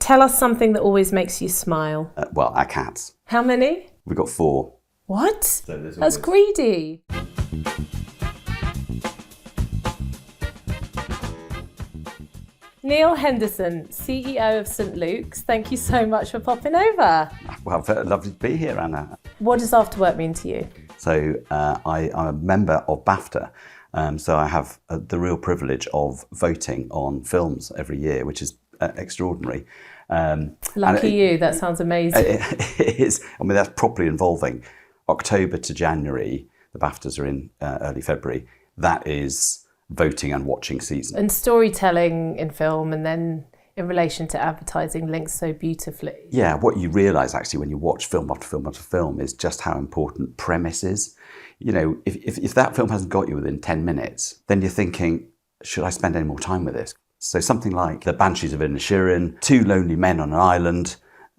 Tell us something that always makes you smile. Well, our cats. How many? We've got 4. What? So That's greedy. Neil Henderson, CEO of St Luke's, thank you so much for popping over. Well, lovely to be here, Anna. What does after work mean to you? So I'm a member of BAFTA, so I have the real privilege of voting on films every year, which is extraordinary. Lucky you, that sounds amazing. It is. I mean, that's properly involving October to January. The BAFTAs are in early February. That is voting and watching season. And storytelling in film, and then in relation to advertising, links so beautifully. Yeah, what you realise actually when you watch film after film after film is just how important premise is. You know, if that film hasn't got you within 10 minutes, then you're thinking, should I spend any more time with this? So something like The Banshees of Inisherin, 2 lonely men on an island,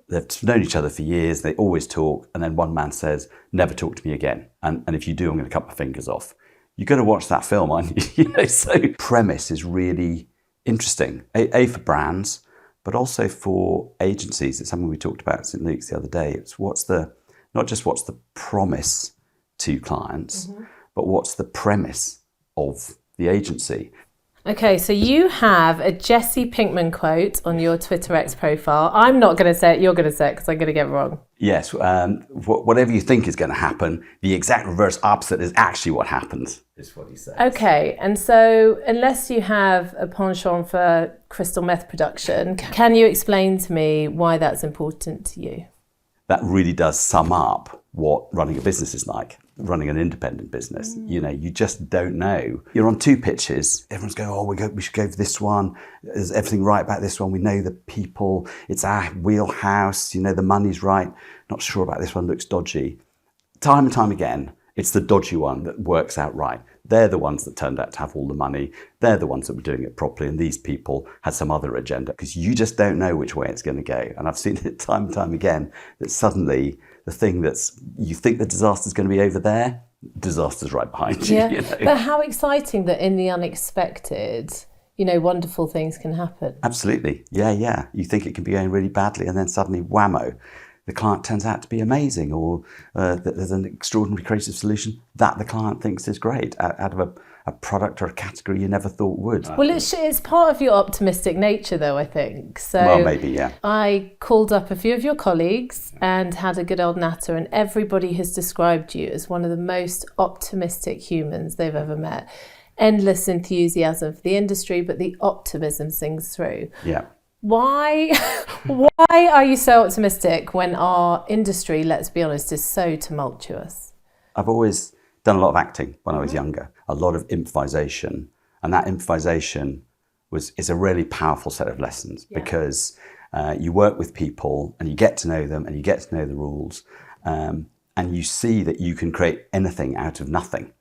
they've known each other for years, they always talk, and then one man says, never talk to me again. And if you do, I'm going to cut my fingers off. You've got to watch that film, aren't you? You know, so premise is really interesting, A for brands, but also for agencies. It's something we talked about at St Luke's the other day. It's not just what's the promise to clients, but what's the premise of the agency. Okay, so you have a Jesse Pinkman quote on your Twitter X profile. I'm not going to say it, you're going to say it because I'm going to get it wrong. Yes, whatever you think is going to happen, the exact reverse opposite is actually what happens, is what he says. Okay, and so unless you have a penchant for crystal meth production, can you explain to me why that's important to you? That really does sum up what running a business is like, running an independent business. You know, you just don't know. You're on 2 pitches. Everyone's going, oh, we should go for this one. Is everything right about this one? We know the people. It's our wheelhouse. You know, the money's right. Not sure about this one. Looks dodgy. Time and time again, it's the dodgy one that works out right. They're the ones that turned out to have all the money. They're the ones that were doing it properly. And these people had some other agenda because you just don't know which way it's going to go. And I've seen it time and time again that suddenly the thing you think the disaster is going to be over there, disaster's right behind you. Yeah, you know? But how exciting that in the unexpected, you know, wonderful things can happen. Absolutely. Yeah. You think it can be going really badly and then suddenly whammo, the client turns out to be amazing, or there's an extraordinary creative solution that the client thinks is great out of a product or a category you never thought would. Well, it's part of your optimistic nature, though, I think. So well, maybe, yeah. I called up a few of your colleagues and had a good old natter, and everybody has described you as one of the most optimistic humans they've ever met. Endless enthusiasm for the industry, but the optimism sings through. Yeah. Why are you so optimistic when our industry, let's be honest, is so tumultuous? I've always done a lot of acting when I was younger, a lot of improvisation. And that improvisation is a really powerful set of lessons because you work with people and you get to know them and you get to know the rules and you see that you can create anything out of nothing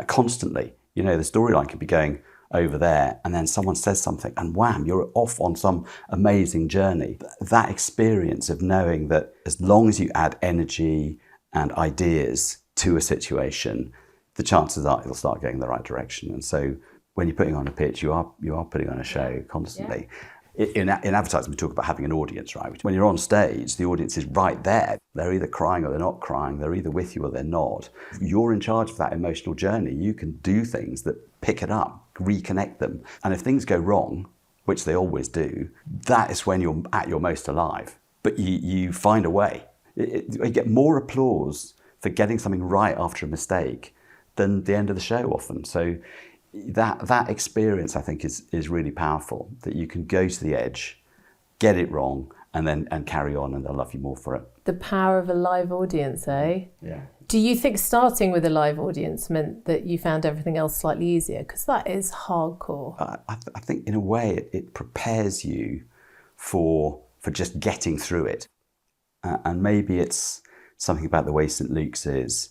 constantly. You know, the storyline could be going over there and then someone says something and wham, you're off on some amazing journey. That experience of knowing that as long as you add energy and ideas to a situation, the chances are it'll start going in the right direction. And so when you're putting on a pitch, you are putting on a show constantly. In advertising, we talk about having an audience, right? When you're on stage, the audience is right there. They're either crying or they're not crying. They're either with you or they're not. You're in charge of that emotional journey. You can do things that pick it up, reconnect them. And if things go wrong, which they always do, that is when you're at your most alive. But you find a way. You get more applause for getting something right after a mistake than the end of the show often. So that experience, I think, is really powerful, that you can go to the edge, get it wrong, and carry on, and they'll love you more for it. The power of a live audience, eh? Yeah. Do you think starting with a live audience meant that you found everything else slightly easier? Because that is hardcore. I think in a way it prepares you for just getting through it. And maybe it's something about the way St Luke's is,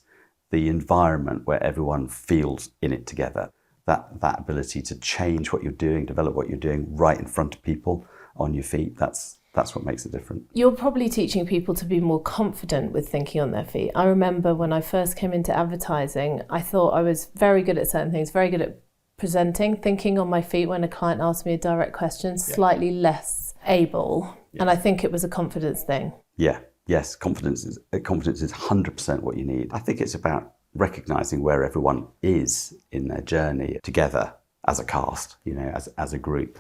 the environment where everyone feels in it together. That ability to change what you're doing, develop what you're doing right in front of people on your feet, that's what makes it different. You're probably teaching people to be more confident with thinking on their feet. I remember when I first came into advertising, I thought I was very good at certain things, very good at presenting, thinking on my feet when a client asked me a direct question, slightly less able. And I think it was a confidence thing. Yeah, yes, confidence is 100% what you need. I think it's about recognising where everyone is in their journey together as a cast, as a group.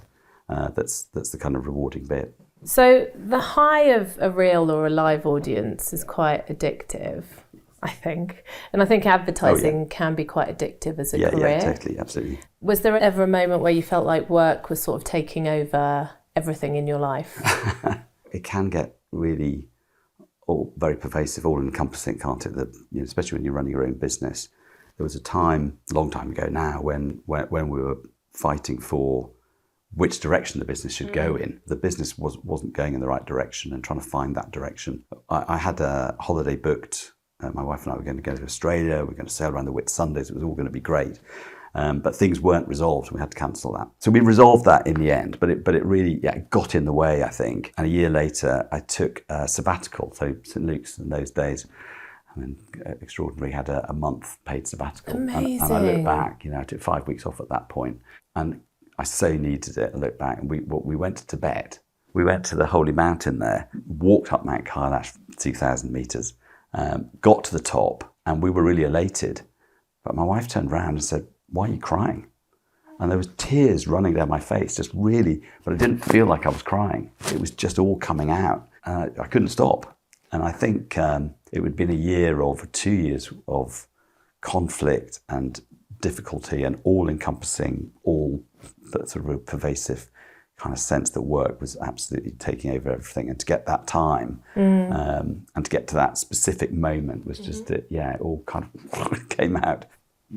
That's the kind of rewarding bit. So the high of a real or a live audience is quite addictive, I think. And I think advertising can be quite addictive as a career. Yeah, totally, absolutely. Was there ever a moment where you felt like work was sort of taking over everything in your life? It can get really very pervasive, all-encompassing, can't it? Especially when you're running your own business. There was a time, a long time ago now, when we were fighting for which direction the business should go in. The business wasn't going in the right direction and trying to find that direction. I had a holiday booked. My wife and I were going to go to Australia. We were going to sail around the Whitsundays. It was all going to be great. But things weren't resolved. We had to cancel that. So we resolved that in the end, but it really got in the way, I think. And a year later, I took a sabbatical. So St. Luke's in those days, extraordinary, had a month paid sabbatical. Amazing. And I look back, I took 5 weeks off at that point, and I so needed it. I look back, and we went to Tibet. We went to the holy mountain there, walked up Mount Kailash, 2,000 meters, got to the top, and we were really elated. But my wife turned around and said, "Why are you crying?" And there was tears running down my face, just really, but I didn't feel like I was crying. It was just all coming out. I couldn't stop. And I think it would have been a year or 2 years of conflict and difficulty and all-encompassing, all that sort of a pervasive kind of sense that work was absolutely taking over everything. And to get that time and to get to that specific moment was just, it all kind of came out.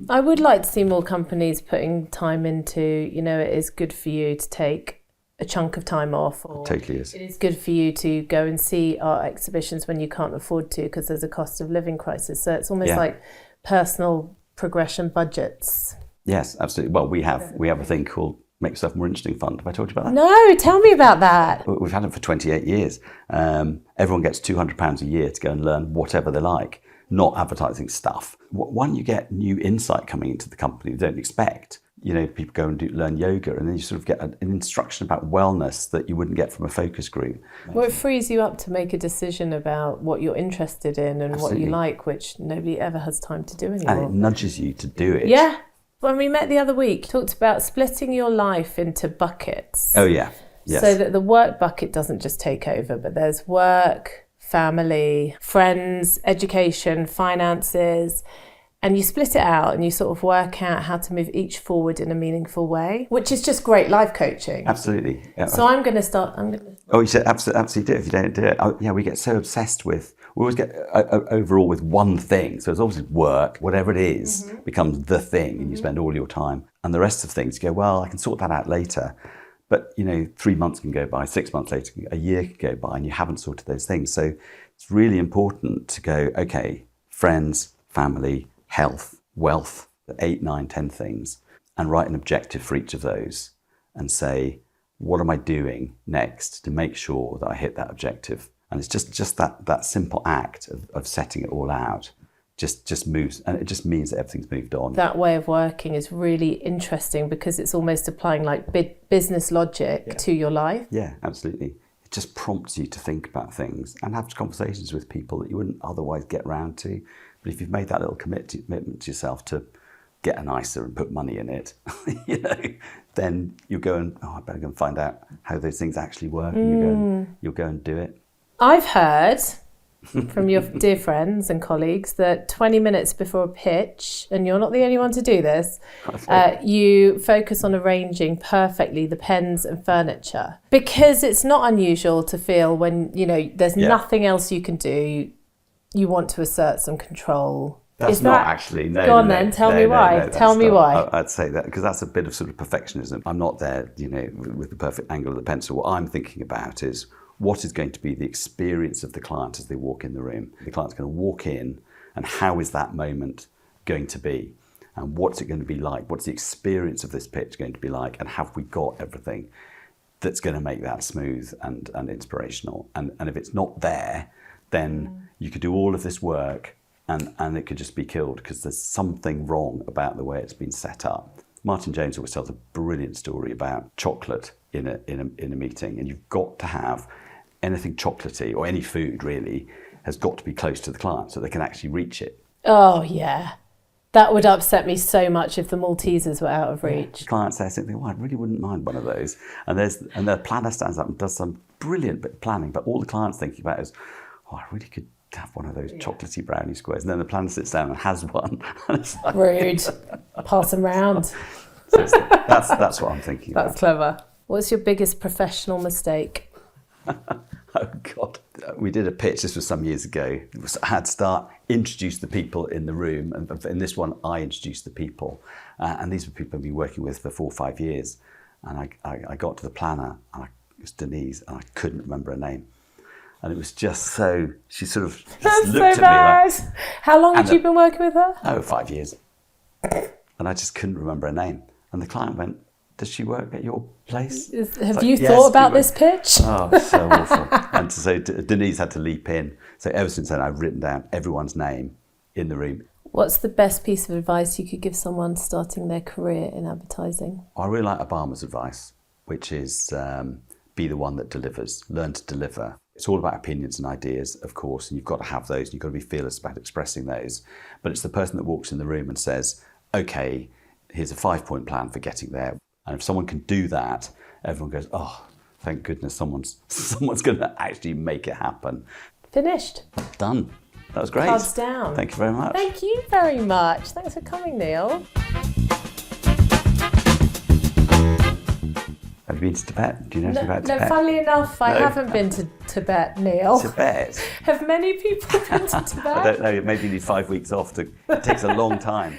I would like to see more companies putting time into, it is good for you to take a chunk of time off. Or it totally is. It is good for you to go and see art exhibitions when you can't afford to because there's a cost of living crisis. So it's almost like personal progression budgets. Yes, absolutely. Well, we have a thing called Make Yourself More Interesting Fund. Have I told you about that? No, tell me about that. We've had it for 28 years. Everyone gets £200 a year to go and learn whatever they like. Not advertising stuff. One, you get new insight coming into the company you don't expect. People go and learn yoga, and then you sort of get an instruction about wellness that you wouldn't get from a focus group. Well, it frees you up to make a decision about what you're interested in and what you like, which nobody ever has time to do anymore. And it nudges you to do it. Yeah. When we met the other week, talked about splitting your life into buckets. Oh, yeah. Yes. So that the work bucket doesn't just take over, but there's work, family, friends, education, finances, and you split it out and you sort of work out how to move each forward in a meaningful way, which is just great life coaching. Absolutely. Yeah. So I'm going to start. Oh, you said absolutely do it if you don't do it. We get so obsessed with, we always get overall with one thing. So it's obviously work, whatever it is, becomes the thing, and you spend all your time. And the rest of things, you go, well, I can sort that out later. But, 3 months can go by, 6 months later, a year can go by, and you haven't sorted those things. So it's really important to go, okay, friends, family, health, wealth, 8, 9, 10 things, and write an objective for each of those and say, what am I doing next to make sure that I hit that objective? And it's just that simple act of setting it all out just moves, and it just means that everything's moved on. That way of working is really interesting because it's almost applying like business logic to your life. Yeah, absolutely. It just prompts you to think about things and have conversations with people that you wouldn't otherwise get around to. But if you've made that little commitment to yourself to get an ISA and put money in it, then you'll go and, I better go and find out how those things actually work, and you'll go and do it. I've heard from your dear friends and colleagues that 20 minutes before a pitch, and you're not the only one to do this, you focus on arranging perfectly the pens and furniture, because it's not unusual to feel when there's nothing else you can do, you want to assert some control. That's not actually. No. Go on then. Tell me why. Tell me why. I'd say that because that's a bit of sort of perfectionism. I'm not there, with the perfect angle of the pencil. What I'm thinking about is what is going to be the experience of the client as they walk in the room. The client's going to walk in, and how is that moment going to be? And what's it going to be like? What's the experience of this pitch going to be like? And have we got everything that's going to make that smooth and inspirational? And if it's not there, then you could do all of this work and it could just be killed because there's something wrong about the way it's been set up. Martin James always tells a brilliant story about chocolate in a meeting, and you've got to have anything chocolatey, or any food really, has got to be close to the client so they can actually reach it. Oh, yeah. That would upset me so much if the Maltesers were out of reach. Clients there think, well, I really wouldn't mind one of those. And the planner stands up and does some brilliant bit of planning, but all the client's thinking about is, oh, I really could have one of those chocolatey brownie squares. And then the planner sits down and has one. And it's like, rude. Pass them round. So that's what I'm thinking That's clever. What's your biggest professional mistake? Oh, God. We did a pitch, this was some years ago. I had to start, introduce the people in the room. And in this one, I introduced the people. And these were people I've been working with for 4 or 5 years. And I got to the planner, and it was Denise, and I couldn't remember her name. And it was just so, she sort of just looked at me like... How long had you been working with her? Oh, 5 years. And I just couldn't remember her name. And the client went, does she work at your place? Have you thought about this pitch? Oh, so awful. And so Denise had to leap in. So ever since then, I've written down everyone's name in the room. What's the best piece of advice you could give someone starting their career in advertising? I really like Obama's advice, which is be the one that delivers, learn to deliver. It's all about opinions and ideas, of course, and you've got to have those, and you've got to be fearless about expressing those. But it's the person that walks in the room and says, okay, here's a 5-point plan for getting there. And if someone can do that, everyone goes, oh, thank goodness someone's going to actually make it happen. Finished. Done. That was great. Cards down. Thank you very much. Thank you very much. Thanks for coming, Neil. Have you been to Tibet? Do you know anything about Tibet? No, funnily enough, I haven't been to Tibet, Neil. Tibet? Have many people been to Tibet? I don't know. Maybe you need 5 weeks off. It takes a long time.